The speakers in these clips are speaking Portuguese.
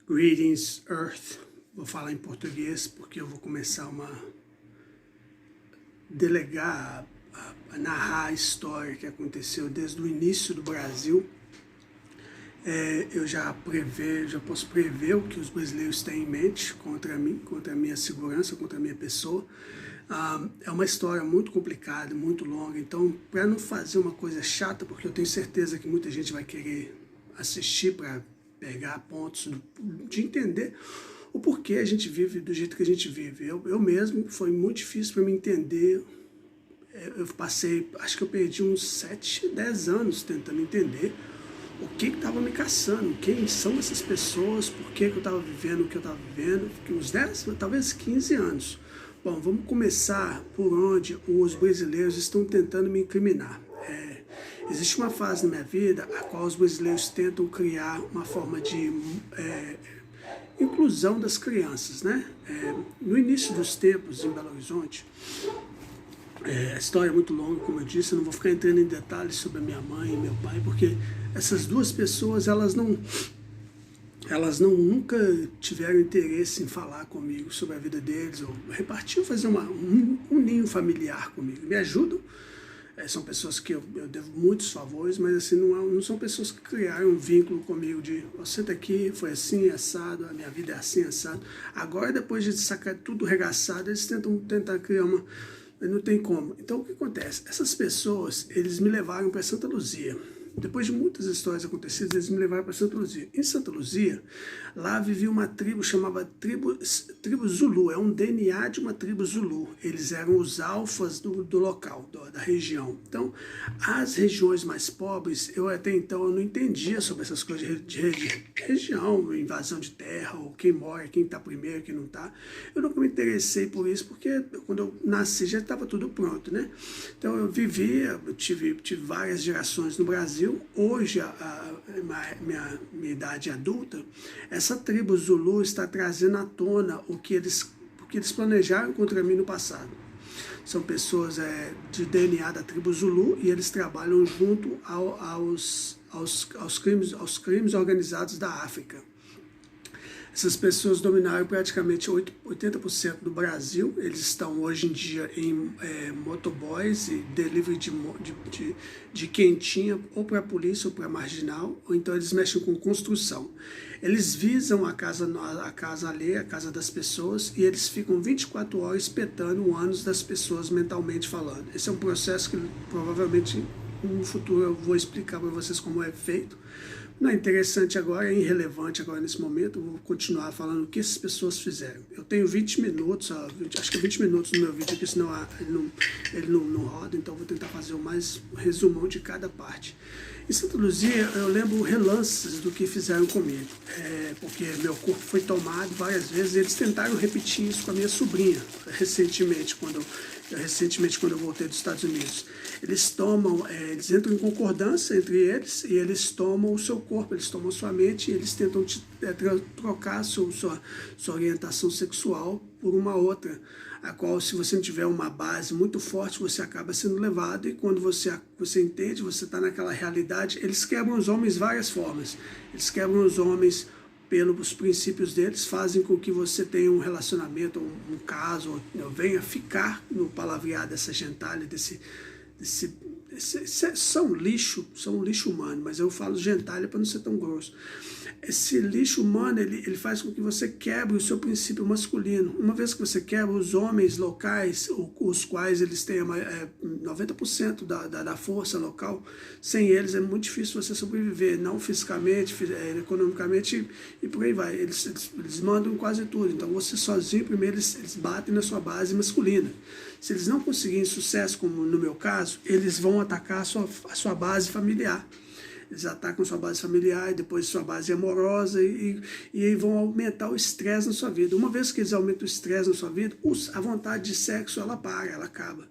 Greetings, Earth. Vou falar em português porque eu vou começar delegar, a narrar a história que aconteceu desde o início do Brasil. Eu já posso prever o que os brasileiros têm em mente contra mim, contra a minha segurança, contra a minha pessoa. É uma história muito complicada, muito longa, então para não fazer uma coisa chata, porque eu tenho certeza que muita gente vai querer assistir para pegar pontos de entender o porquê a gente vive do jeito que a gente vive. Eu mesmo, foi muito difícil para me entender. Eu passei, acho que eu perdi uns 7, 10 anos tentando entender o que estava me caçando, quem são essas pessoas, por que eu estava vivendo o que eu estava vivendo. Fiquei uns 10, talvez 15 anos. Bom, vamos começar por onde os brasileiros estão tentando me incriminar. Existe uma fase na minha vida a qual os brasileiros tentam criar uma forma de inclusão das crianças, né? No início dos tempos, em Belo Horizonte, a história é muito longa, como eu disse, eu não vou ficar entrando em detalhes sobre a minha mãe e meu pai, porque essas duas pessoas, elas nunca tiveram interesse em falar comigo sobre a vida deles, ou repartir, fazer um ninho familiar comigo. Me ajudam. São pessoas que eu devo muitos favores, mas assim, não são pessoas que criaram um vínculo comigo de você tá aqui, foi assim, assado, a minha vida é assim, assado. Agora, depois de sacar tudo regaçado, eles tentar criar uma... Não tem como. Então, o que acontece? Essas pessoas, eles me levaram para Santa Luzia. Depois de muitas histórias acontecidas, eles me levaram para Santa Luzia. Em Santa Luzia, lá vivia uma tribo chamada tribo Zulu. É um DNA de uma tribo Zulu. Eles eram os alfas do local, da região. Então, as regiões mais pobres, eu até então eu não entendia sobre essas coisas de região, invasão de terra, ou quem mora, quem está primeiro, quem não está. Eu nunca me interessei por isso, porque quando eu nasci já estava tudo pronto, né? Então, eu tive várias gerações no Brasil. Hoje, minha idade adulta, essa tribo Zulu está trazendo à tona o que eles planejaram contra mim no passado. São pessoas de DNA da tribo Zulu e eles trabalham junto aos crimes organizados da África. Essas pessoas dominaram praticamente 80% do Brasil. Eles estão hoje em dia em motoboys e delivery de quentinha, ou para a polícia ou para marginal, ou então eles mexem com construção. Eles visam a casa alheia, a casa das pessoas, e eles ficam 24 horas espetando o ânus das pessoas mentalmente falando. Esse é um processo que provavelmente no futuro eu vou explicar para vocês como é feito. Não é interessante agora, é irrelevante agora nesse momento, eu vou continuar falando o que essas pessoas fizeram. Eu tenho 20 minutos, acho que 20 minutos no meu vídeo aqui, senão ele não roda, então eu vou tentar fazer o mais resumão de cada parte. Em Santa Luzia, eu lembro relances do que fizeram comigo, porque meu corpo foi tomado várias vezes, e eles tentaram repetir isso com a minha sobrinha, recentemente, quando eu voltei dos Estados Unidos. Eles entram em concordância entre eles, e eles tomam o seu corpo, eles tomam a sua mente, e eles tentam trocar a sua orientação sexual por uma outra, a qual, se você não tiver uma base muito forte, você acaba sendo levado, e quando você entende, você está naquela realidade. Eles quebram os homens de várias formas. Eles quebram os homens pelos princípios deles, fazem com que você tenha um relacionamento, um caso, ou venha ficar no palavreado dessa gentalha, são um lixo humano, mas eu falo gentalha para não ser tão grosso. Esse lixo humano, ele faz com que você quebre o seu princípio masculino. Uma vez que você quebra, os homens locais, os quais eles têm 90% da força local, sem eles é muito difícil você sobreviver, não fisicamente, economicamente, e por aí vai. Eles mandam quase tudo. Então você sozinho, primeiro eles batem na sua base masculina. Se eles não conseguirem sucesso, como no meu caso, eles vão atacar a sua base familiar. Eles atacam sua base familiar, e depois sua base amorosa, e vão aumentar o estresse na sua vida. Uma vez que eles aumentam o estresse na sua vida, a vontade de sexo, ela acaba.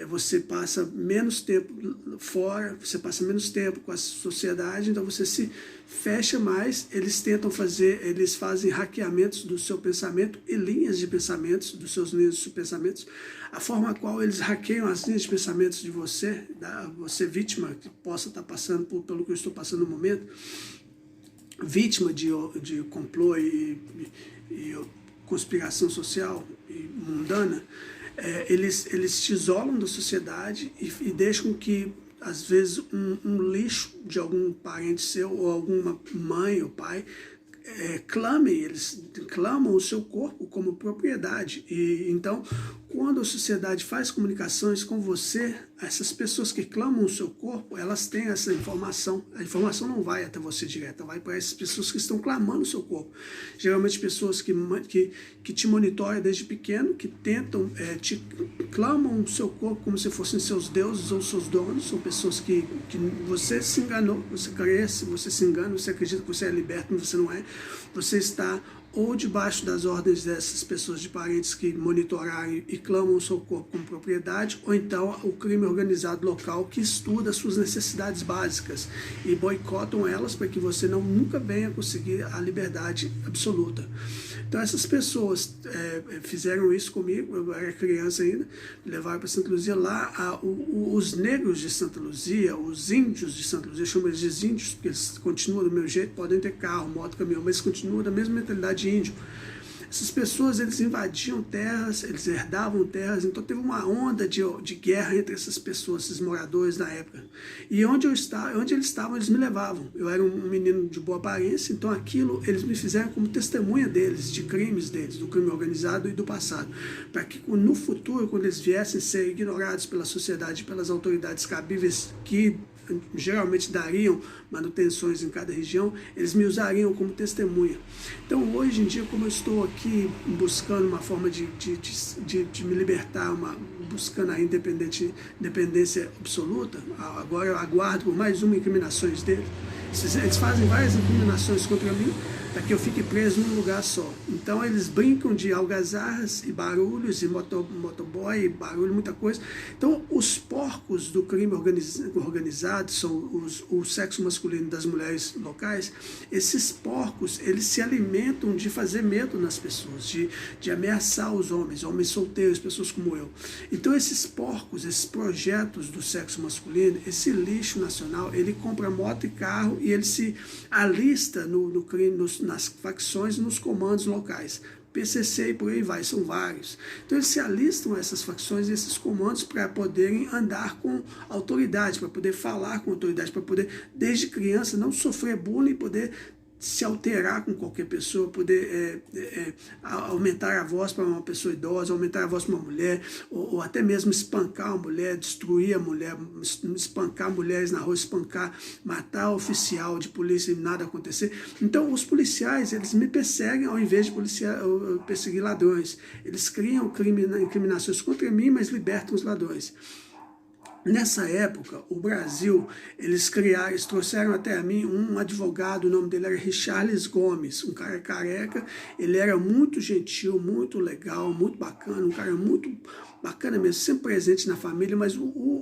Você passa menos tempo fora, você passa menos tempo com a sociedade, então você se fecha mais. Eles fazem hackeamentos do seu pensamento e linhas de pensamentos, dos seus linhas de pensamentos, a forma a qual eles hackeiam as linhas de pensamentos de você, você vítima, que possa estar passando pelo que eu estou passando no momento. vítima de complô e conspiração social e mundana, eles te isolam da sociedade e deixam que, às vezes, um lixo de algum parente seu, ou alguma mãe ou pai, eles clamam o seu corpo como propriedade. E então, quando a sociedade faz comunicações com você, essas pessoas que clamam o seu corpo, elas têm essa informação. A informação não vai até você direta, vai para essas pessoas que estão clamando o seu corpo. Geralmente pessoas que te monitoram desde pequeno, que tentam, clamam o seu corpo como se fossem seus deuses ou seus donos. São pessoas que você se enganou, você cresce, você se engana, você acredita que você é liberto, mas você não é. Você está ou debaixo das ordens dessas pessoas de parentes que monitoraram e clamam o seu corpo como propriedade, ou então o crime organizado local que estuda as suas necessidades básicas e boicotam elas para que você nunca venha conseguir a liberdade absoluta. Então essas pessoas fizeram isso comigo, eu era criança ainda, me levaram para Santa Luzia. Lá os negros de Santa Luzia, os índios de Santa Luzia, eu chamo eles de índios porque eles continuam do meu jeito, podem ter carro, moto, caminhão, mas continuam da mesma mentalidade de índio. Essas pessoas, eles invadiam terras, eles herdavam terras, então teve uma onda de guerra entre essas pessoas, esses moradores da época. E onde eles estavam, eles me levavam. Eu era um menino de boa aparência, então aquilo eles me fizeram como testemunha deles, de crimes deles, do crime organizado e do passado. Para que no futuro, quando eles viessem a ser ignorados pela sociedade, pelas autoridades cabíveis que geralmente dariam manutenções em cada região, eles me usariam como testemunha. Então hoje em dia, como eu estou aqui buscando uma forma de me libertar, buscando a independência absoluta, agora eu aguardo por mais uma incriminações deles. Eles fazem várias incriminações contra mim para que eu fique preso num lugar só. Então eles brincam de algazarras e barulhos, e motoboy, e barulho, muita coisa. Então os porcos do crime organizado são o sexo masculino das mulheres locais. Esses porcos, eles se alimentam de fazer medo nas pessoas, de ameaçar os homens solteiros, pessoas como eu. Então esses porcos, esses projetos do sexo masculino, esse lixo nacional, ele compra moto e carro e ele se alista no crime, nas facções e nos comandos locais. PCC e por aí vai, são vários. Então eles se alistam a essas facções e esses comandos para poderem andar com autoridade, para poder falar com autoridade, para poder, desde criança, não sofrer bullying, poder se alterar com qualquer pessoa, poder aumentar a voz para uma pessoa idosa, aumentar a voz para uma mulher, ou até mesmo espancar uma mulher, destruir a mulher, espancar mulheres na rua, espancar, matar o oficial de polícia e nada acontecer. Então os policiais, eles me perseguem ao invés de perseguir ladrões. Eles criam incriminações contra mim, mas libertam os ladrões. Nessa época, o Brasil, eles trouxeram até a mim um advogado, o nome dele era Richarles Gomes, um cara careca. Ele era muito gentil, muito legal, muito bacana, um cara muito bacana mesmo, sempre presente na família, mas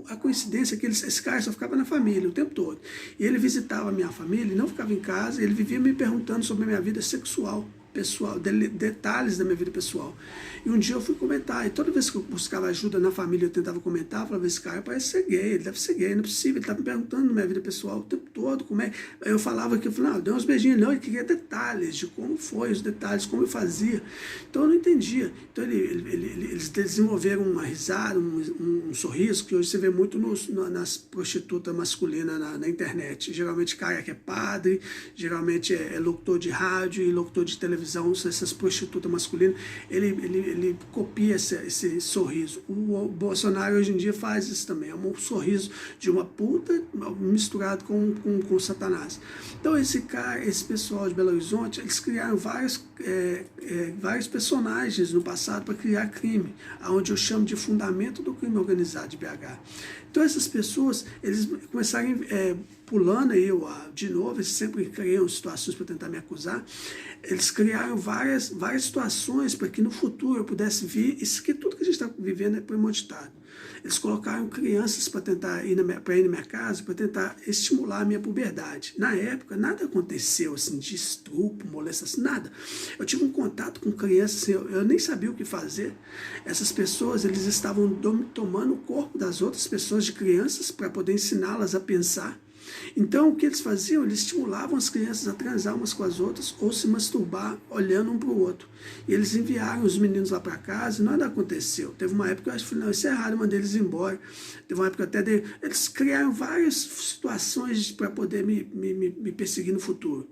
a coincidência é que esse cara só ficava na família o tempo todo. E ele visitava a minha família e não ficava em casa, ele vivia me perguntando sobre a minha vida sexual, pessoal, detalhes da minha vida pessoal. E um dia eu fui comentar, e toda vez que eu buscava ajuda na família, eu tentava comentar, eu falava, esse cara parece ser gay, ele deve ser gay, não é possível, ele está me perguntando na minha vida pessoal o tempo todo, como é. Aí eu falava que eu falei, não, deu uns beijinhos, não, ele queria detalhes de como foi, os detalhes, como eu fazia. Então eu não entendia. Então eles desenvolveram uma risada, um sorriso, que hoje você vê muito nas prostitutas masculinas na internet. Geralmente cara que é padre, geralmente é locutor de rádio e locutor de televisão, essas prostitutas masculinas, ele copia esse sorriso. O Bolsonaro hoje em dia faz isso também, é um sorriso de uma puta misturado com Satanás. Então esse pessoal de Belo Horizonte, eles criaram vários personagens no passado para criar crime, onde eu chamo de fundamento do crime organizado de BH. Então essas pessoas, eles começaram pulando aí, de novo, eles sempre criam situações para tentar me acusar. Eles criaram várias situações para que no futuro eu pudesse vir, isso que tudo que a gente está vivendo é premeditado. Eles colocaram crianças para tentar ir na minha casa, para tentar estimular a minha puberdade. Na época, nada aconteceu assim, de estupro, molestação, nada. Eu tive um contato com crianças, assim, eu nem sabia o que fazer. Essas pessoas, eles estavam tomando o corpo das outras pessoas, de crianças, para poder ensiná-las a pensar. Então, o que eles faziam? Eles estimulavam as crianças a transar umas com as outras ou se masturbar olhando um para o outro. E eles enviaram os meninos lá para casa e nada aconteceu. Teve uma época que eu acho que não, isso é errado, eu mandei eles embora. Teve uma época até eles criaram várias situações para poder me perseguir no futuro.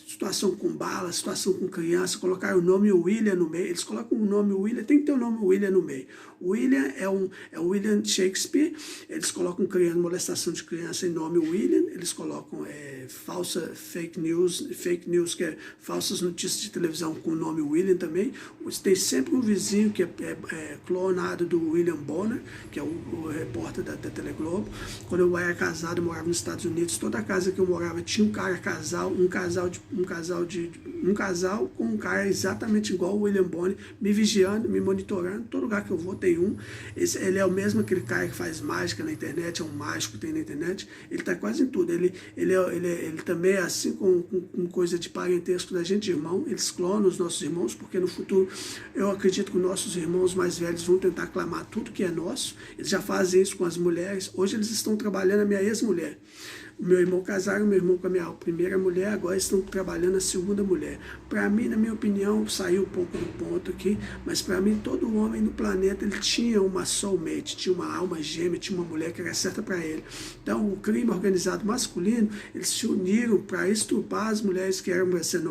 Situação com bala, situação com criança, colocaram o nome William no meio, eles colocam o nome William, tem que ter o nome William no meio. William é o William Shakespeare, eles colocam molestação de criança em nome William, eles colocam fake news, que é falsas notícias de televisão com o nome William também. Tem sempre um vizinho que é clonado do William Bonner, que é o repórter da Teleglobo. Quando eu era casado, eu morava nos Estados Unidos, toda a casa que eu morava tinha um casal com um cara exatamente igual o William Bonner, me vigiando, me monitorando. Todo lugar que eu vou tem um. Ele é o mesmo aquele cara que faz mágica na internet, é um mágico que tem na internet. Ele está quase em tudo. Ele também é assim com coisa de parentesco da gente, irmão. Eles clonam os nossos irmãos, porque no futuro eu acredito que nossos irmãos mais velhos vão tentar clamar tudo que é nosso. Eles já fazem isso com as mulheres. Hoje eles estão trabalhando a minha ex-mulher. O meu irmão casaram, meu irmão com a minha primeira mulher, agora estão trabalhando a segunda mulher. Para mim, na minha opinião, saiu um pouco do ponto aqui, mas para mim, todo homem no planeta, ele tinha uma soulmate, tinha uma alma gêmea, tinha uma mulher que era certa para ele. Então, o crime organizado masculino, eles se uniram para estrupar as mulheres que eram ser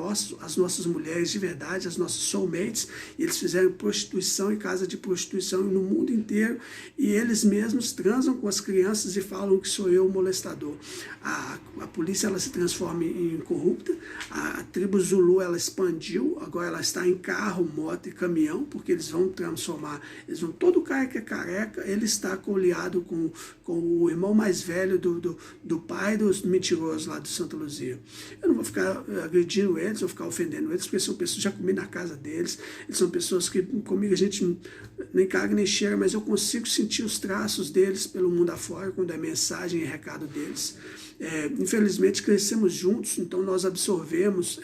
as nossas mulheres de verdade, as nossas soulmates, e eles fizeram prostituição e casa de prostituição no mundo inteiro, e eles mesmos transam com as crianças e falam que sou eu o molestador. A polícia ela se transforma em corrupta, a tribo Zulu ela expandiu, agora ela está em carro, moto e caminhão, porque eles vão transformar, todo cara que é careca, ele está coliado com o irmão mais velho do pai dos mentirosos lá de Santa Luzia. Eu não vou ficar agredindo eles, vou ficar ofendendo eles, porque são pessoas, já comi na casa deles, eles são pessoas que comigo a gente nem caga nem cheira, mas eu consigo sentir os traços deles pelo mundo afora, quando é mensagem e recado deles. Infelizmente crescemos juntos, então nós absorvemos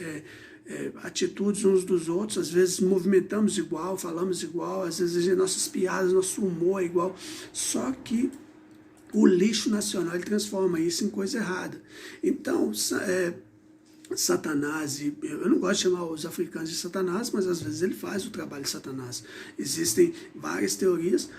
atitudes uns dos outros, às vezes movimentamos igual, falamos igual, às vezes nossas piadas, nosso humor é igual, só que o lixo nacional ele transforma isso em coisa errada. Então, Satanás, eu não gosto de chamar os africanos de Satanás, mas às vezes ele faz o trabalho de Satanás. Existem várias teorias.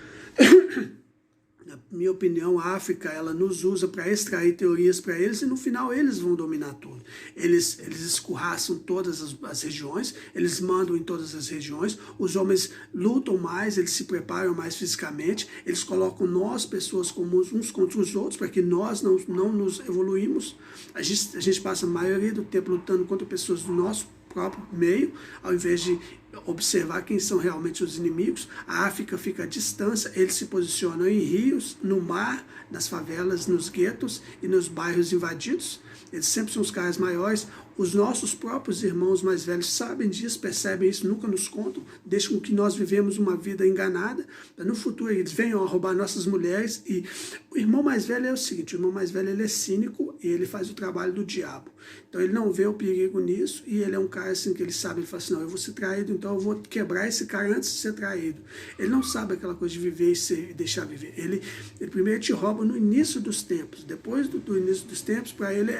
Na minha opinião, a África ela nos usa para extrair teorias para eles e no final eles vão dominar tudo. Eles escorraçam todas as regiões, eles mandam em todas as regiões, os homens lutam mais, eles se preparam mais fisicamente, eles colocam nós, pessoas comuns, uns contra os outros, para que nós não nos evoluímos. A gente passa a maioria do tempo lutando contra pessoas do nosso próprio meio, ao invés de observar quem são realmente os inimigos. A África fica à distância, eles se posicionam em rios, no mar, nas favelas, nos guetos e nos bairros invadidos. Eles sempre são os caras maiores. Os nossos próprios irmãos mais velhos sabem disso, percebem isso, nunca nos contam, deixam que nós vivemos uma vida enganada. No futuro eles venham a roubar nossas mulheres. E o irmão mais velho é o seguinte, o irmão mais velho ele é cínico e ele faz o trabalho do diabo. Então ele não vê o perigo nisso e ele é um cara assim que ele sabe, ele fala assim, não, eu vou ser traído, então eu vou quebrar esse cara antes de ser traído. Ele não sabe aquela coisa de viver e deixar viver. Ele primeiro te rouba no início dos tempos, depois do início dos tempos, para ele,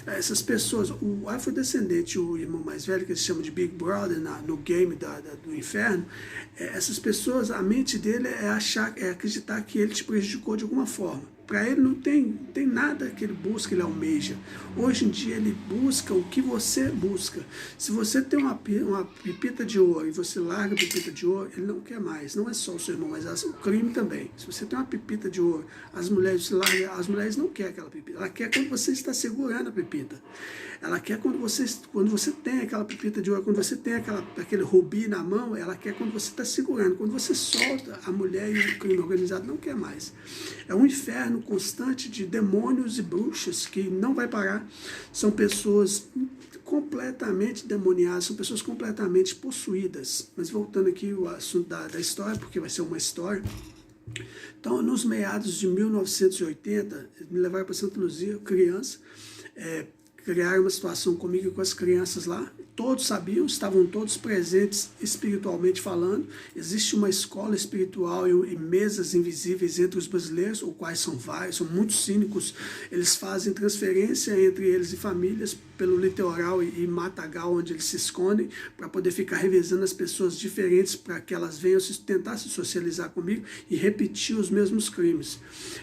essas pessoas, o afrodescendente, o irmão mais velho, que eles chamam de Big Brother no game do inferno, essas pessoas, a mente dele é acreditar que ele te prejudicou de alguma forma. Para ele não tem nada que ele busca, ele almeja. Hoje em dia ele busca o que você busca. Se você tem uma pepita de ouro e você larga a pepita de ouro, ele não quer mais. Não é só o seu irmão, mas o crime também. Se você tem uma pepita de ouro, as mulheres não querem aquela pepita. Ela quer quando você está segurando a pepita. Ela quer quando você tem aquela pepita de ouro, quando você tem aquele rubi na mão, ela quer quando você está segurando. Quando você solta, a mulher e o crime organizado não quer mais. É um inferno constante de demônios e bruxas que não vai parar. São pessoas completamente demoniadas, são pessoas completamente possuídas. Mas voltando aqui ao assunto da história, porque vai ser uma história. Então, nos meados de 1980, me levaram para Santa Luzia, criança, criaram uma situação comigo e com as crianças lá. todos sabiam, estavam todos presentes espiritualmente falando. Existe uma escola espiritual e mesas invisíveis entre os brasileiros, os quais são vários, são muito cínicos. Eles fazem transferência entre eles e famílias pelo litoral e matagal, onde eles se escondem, para poder ficar revezando as pessoas diferentes, para que elas venham tentar se socializar comigo e repetir os mesmos crimes.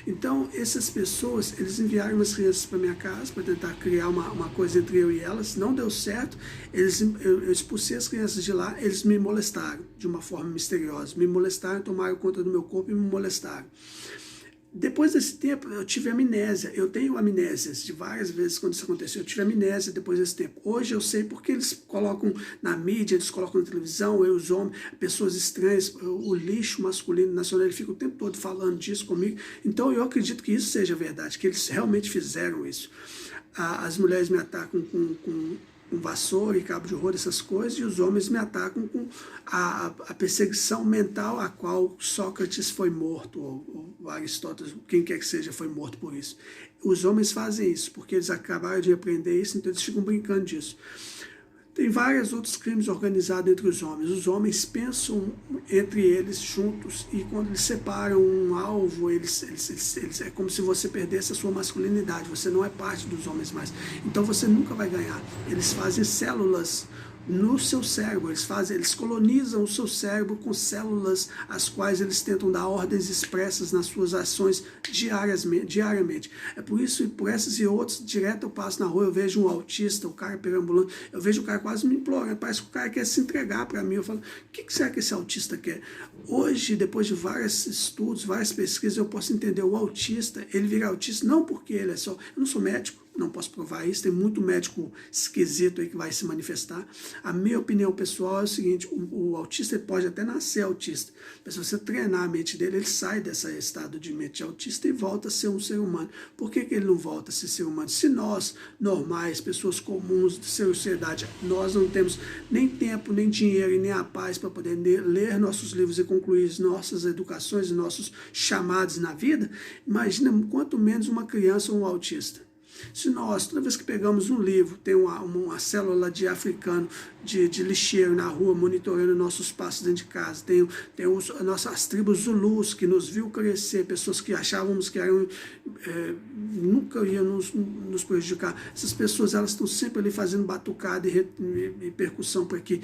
Então, essas pessoas, eles enviaram umas crianças para minha casa para tentar criar uma coisa entre eu e elas. Não deu certo. Eu expulsei as crianças de lá, eles me molestaram de uma forma misteriosa. Me molestaram, tomaram conta do meu corpo e me molestaram. Depois desse tempo, eu tive amnésia. Eu tenho amnésias de várias vezes quando isso aconteceu. Eu tive amnésia depois desse tempo. Hoje eu sei porque eles colocam na mídia, eles colocam na televisão, eu, os homens, pessoas estranhas, o lixo masculino nacional, ele fica o tempo todo falando disso comigo. Então eu acredito que isso seja verdade, que eles realmente fizeram isso. As mulheres me atacam com vassoura e cabo de rodo, essas coisas, e os homens me atacam com a perseguição mental a qual Sócrates foi morto, ou Aristóteles, quem quer que seja, foi morto por isso. Os homens fazem isso, porque eles acabaram de aprender isso, então eles ficam brincando disso. Tem vários outros crimes organizados entre os homens. Os homens pensam entre eles juntos e quando eles separam um alvo, eles é como se você perdesse a sua masculinidade. Você não é parte dos homens mais. Então você nunca vai ganhar. Eles fazem células no seu cérebro, eles colonizam o seu cérebro com células as quais eles tentam dar ordens expressas nas suas ações diariamente. É por isso, e por essas e outras, direto eu passo na rua, eu vejo um autista, o cara perambulando, eu vejo o cara quase me implorando, parece que o cara quer se entregar para mim. Eu falo, o que será que esse autista quer? Hoje, depois de vários estudos, várias pesquisas, eu posso entender, o autista, ele vira autista não porque ele é só, eu não sou médico, não posso provar isso, tem muito médico esquisito aí que vai se manifestar. A minha opinião pessoal é o seguinte, o autista ele pode até nascer autista, mas se você treinar a mente dele, ele sai desse estado de mente autista e volta a ser um ser humano. Por que ele não volta a ser humano? Se nós, normais, pessoas comuns de sociedade, nós não temos nem tempo, nem dinheiro e nem a paz para poder ler nossos livros e concluir nossas educações e nossos chamados na vida, imagina quanto menos uma criança ou um autista. Se nós, toda vez que pegamos um livro, tem uma célula de africano, de lixeiro na rua, monitorando nossos passos dentro de casa, tem as tribos Zulus que nos viu crescer, pessoas que achávamos que nunca iam nos prejudicar. Essas pessoas, elas estão sempre ali fazendo batucada e percussão para que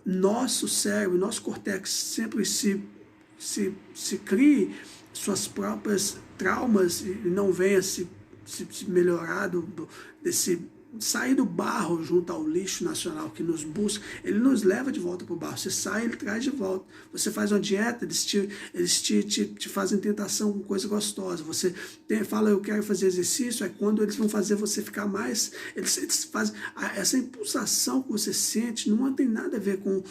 nosso cérebro, nosso córtex sempre se crie suas próprias traumas e não venha se melhorar sair do barro junto ao lixo nacional que nos busca, ele nos leva de volta para o barro. Você sai, ele traz de volta. Você faz uma dieta, eles te fazem tentação com coisa gostosa. Você fala, eu quero fazer exercício, é quando eles vão fazer você ficar mais. Eles fazem. Essa impulsação que você sente não tem nada a ver com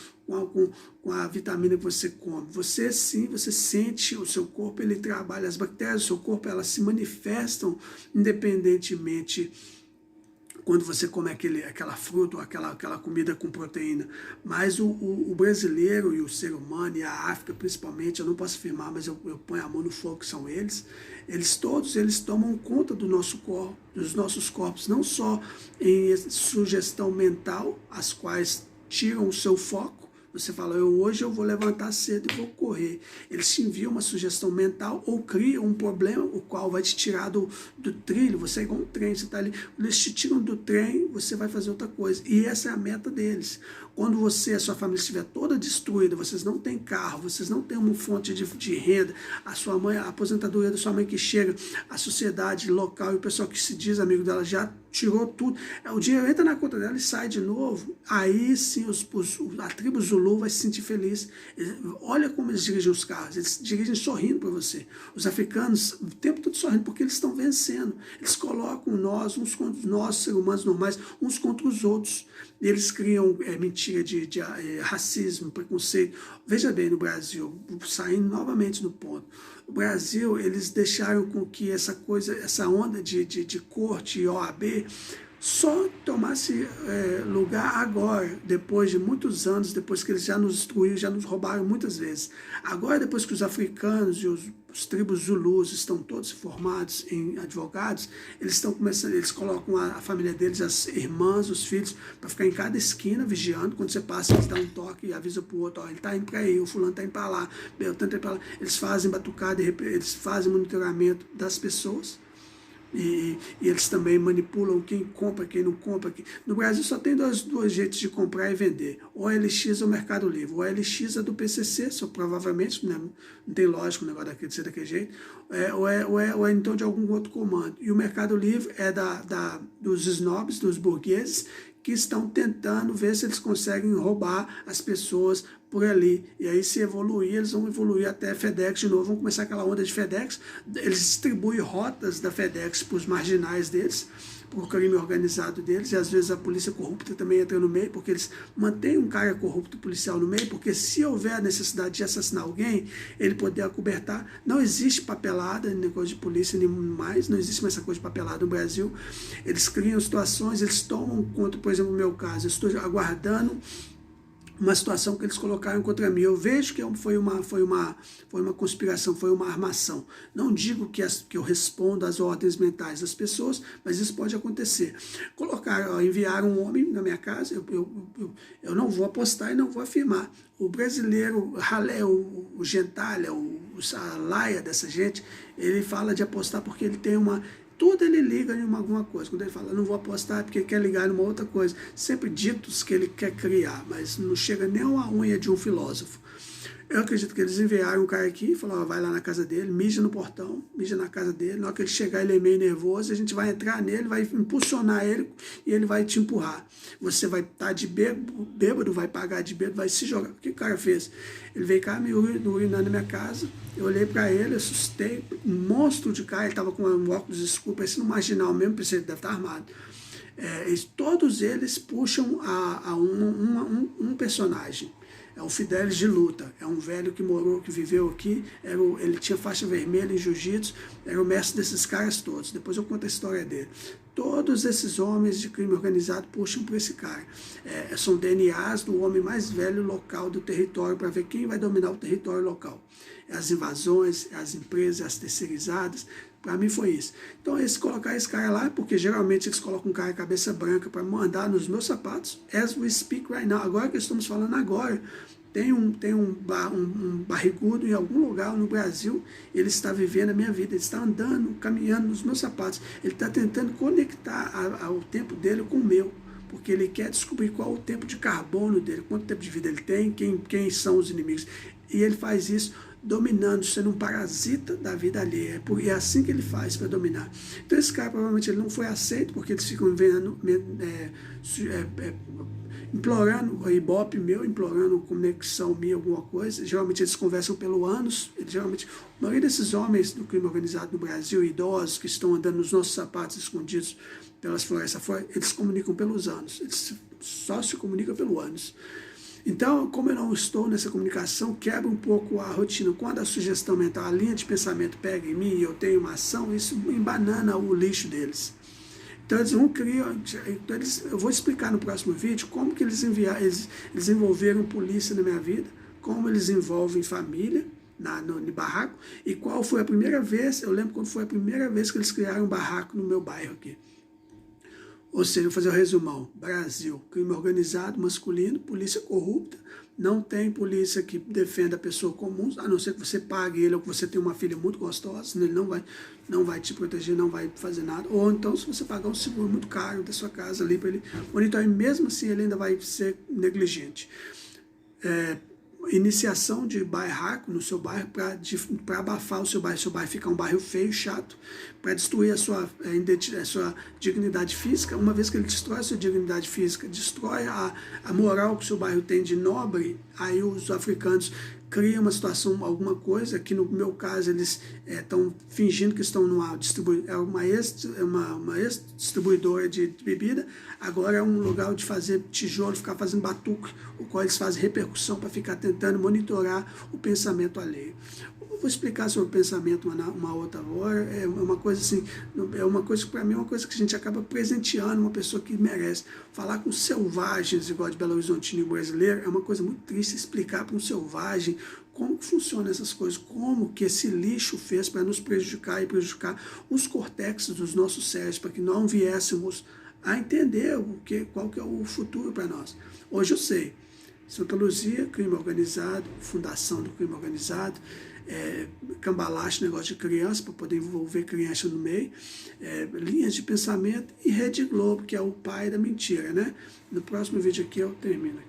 a vitamina que você come. Você sim, você sente, o seu corpo, ele trabalha, as bactérias do seu corpo, elas se manifestam independentemente quando você come aquela fruta ou aquela comida com proteína. Mas o brasileiro e o ser humano, e a África principalmente, eu não posso afirmar, mas eu ponho a mão no fogo que são eles todos tomam conta do nosso corpo, dos nossos corpos, não só em sugestão mental, as quais tiram o seu foco. Você fala, hoje eu vou levantar cedo e vou correr. Eles te enviam uma sugestão mental ou criam um problema, o qual vai te tirar do trilho. Você é igual um trem, você está ali. Quando eles te tiram do trem, você vai fazer outra coisa. E essa é a meta deles. Quando você e a sua família estiver toda destruída, vocês não têm carro, vocês não têm uma fonte de renda, a sua mãe, a aposentadoria da sua mãe que chega, a sociedade local e o pessoal que se diz amigo dela já tirou tudo, o dinheiro entra na conta dela e sai de novo, aí sim a tribo Zulu vai se sentir feliz. Olha como eles dirigem os carros, eles dirigem sorrindo para você. Os africanos, o tempo todo sorrindo, porque eles estão vencendo. Eles colocam uns contra nós, seres humanos normais, uns contra os outros. Eles criam mentira de racismo, preconceito. Veja bem, no Brasil, saindo novamente no ponto, o Brasil, eles deixaram com que essa onda de corte e OAB só tomasse lugar agora, depois de muitos anos, depois que eles já nos destruíram, já nos roubaram muitas vezes. Agora, depois que os africanos e os tribos zulus estão todos formados em advogados, eles estão começando, eles colocam a família deles, as irmãs, os filhos, para ficar em cada esquina vigiando. Quando você passa, eles dão um toque e avisam para o outro, ó, ele está indo para aí, o fulano está indo para lá, Beltrano está indo para lá. Eles fazem batucada, eles fazem monitoramento das pessoas. E eles também manipulam quem compra, quem não compra. No Brasil só tem dois jeitos de comprar e vender. Ou a LX ou o Mercado Livre. Ou a LX é do PCC, só provavelmente, né, não tem lógico o negócio daquele, de ser daquele jeito. Ou é então de algum outro comando. E o Mercado Livre é dos snobs, dos burgueses, que estão tentando ver se eles conseguem roubar as pessoas por ali. E aí, se evoluir, eles vão evoluir até FedEx de novo, vão começar aquela onda de FedEx. Eles distribuem rotas da FedEx para os marginais deles, para o crime organizado deles, e às vezes a polícia corrupta também entra no meio, porque eles mantêm um cara corrupto policial no meio, porque se houver a necessidade de assassinar alguém, ele poder acobertar. Não existe papelada, negócio de polícia nem mais, não existe mais essa coisa de papelada no Brasil. Eles criam situações, eles tomam conta, por exemplo, no meu caso, eu estou aguardando uma situação que eles colocaram contra mim. Eu vejo que foi uma conspiração, foi uma armação. Não digo que eu respondo às ordens mentais das pessoas, mas isso pode acontecer. Enviaram um homem na minha casa, eu não vou apostar e não vou afirmar. O brasileiro, o gentalha, a laia dessa gente, ele fala de apostar porque ele tem uma... Tudo ele liga em alguma coisa. Quando ele fala, não vou apostar porque ele quer ligar em uma outra coisa. Sempre ditos que ele quer criar, mas não chega nem a unha de um filósofo. Eu acredito que eles enviaram um cara aqui e falaram, vai lá na casa dele, mija no portão, mija na casa dele. Na hora que ele chegar, ele é meio nervoso, a gente vai entrar nele, vai impulsionar ele e ele vai te empurrar. Você vai estar de bêbado, vai pagar de bêbado, vai se jogar. O que o cara fez? Ele veio cá, me urinando na minha casa, eu olhei para ele, assustei, um monstro de cara, ele estava com um óculos escuro, parecendo um marginal mesmo, pensei que deve estar armado. Todos eles puxam um personagem. É o Fidelis de Luta, é um velho que viveu aqui, ele tinha faixa vermelha em jiu-jitsu, era o mestre desses caras todos. Depois eu conto a história dele. Todos esses homens de crime organizado puxam por esse cara. São DNAs do homem mais velho local do território, para ver quem vai dominar o território local. As invasões, as empresas, as terceirizadas. Para mim foi isso. Então, eles colocaram esse cara lá, porque geralmente eles colocam um cara cabeça branca para mandar nos meus sapatos. As we speak right now, agora que estamos falando agora, tem um barrigudo em algum lugar no Brasil, ele está vivendo a minha vida, ele está andando, caminhando nos meus sapatos. Ele está tentando conectar o tempo dele com o meu, porque ele quer descobrir qual o tempo de carbono dele, quanto tempo de vida ele tem, quem são os inimigos. E ele faz isso dominando, sendo um parasita da vida alheia. É assim que ele faz para dominar. Então esse cara provavelmente ele não foi aceito, porque eles ficam implorando o Ibope meu, implorando conexão minha, alguma coisa. Geralmente eles conversam pelo ânus. A maioria desses homens do crime organizado no Brasil, idosos que estão andando nos nossos sapatos escondidos pelas florestas fora, eles comunicam pelos ânus. Eles só se comunicam pelo ânus. Então, como eu não estou nessa comunicação, quebra um pouco a rotina. Quando a sugestão mental, a linha de pensamento pega em mim e eu tenho uma ação, isso embanana o lixo deles. Então, eles vão criar... eu vou explicar no próximo vídeo como que eles envolveram polícia na minha vida, como eles envolvem família no barraco, e qual foi a primeira vez, eu lembro quando foi a primeira vez que eles criaram um barraco no meu bairro aqui. Ou seja, vou fazer o resumão. Brasil, crime organizado, masculino, polícia corrupta, não tem polícia que defenda a pessoa comum, a não ser que você pague ele ou que você tenha uma filha muito gostosa, senão ele não vai te proteger, não vai fazer nada. Ou então, se você pagar um seguro muito caro da sua casa ali para ele monitorar, mesmo assim ele ainda vai ser negligente. Iniciação de barraco no seu bairro para abafar o seu bairro ficar um bairro feio, chato, para destruir a sua dignidade física. Uma vez que ele destrói a sua dignidade física, destrói a moral que o seu bairro tem de nobre, aí os africanos criam uma situação, alguma coisa, que no meu caso eles estão fingindo que estão numa uma ex-distribuidora de bebida, agora é um lugar de fazer tijolo, ficar fazendo batuque, o qual eles fazem repercussão para ficar tentando monitorar o pensamento alheio. vou explicar sobre o pensamento uma outra hora, é uma coisa assim, é uma coisa que para mim é uma coisa que a gente acaba presenteando uma pessoa que merece. Falar com selvagens, igual de Belo Horizontino e brasileiro, é uma coisa muito triste explicar para um selvagem como que funcionam essas coisas, como que esse lixo fez para nos prejudicar e prejudicar os cortexes dos nossos cérebros, para que não viéssemos a entender qual que é o futuro para nós. Hoje eu sei, Santa Luzia, crime organizado, fundação do crime organizado, cambalache, negócio de criança, para poder envolver criança no meio, linhas de pensamento e Rede Globo, que é o pai da mentira, né? No próximo vídeo aqui eu termino.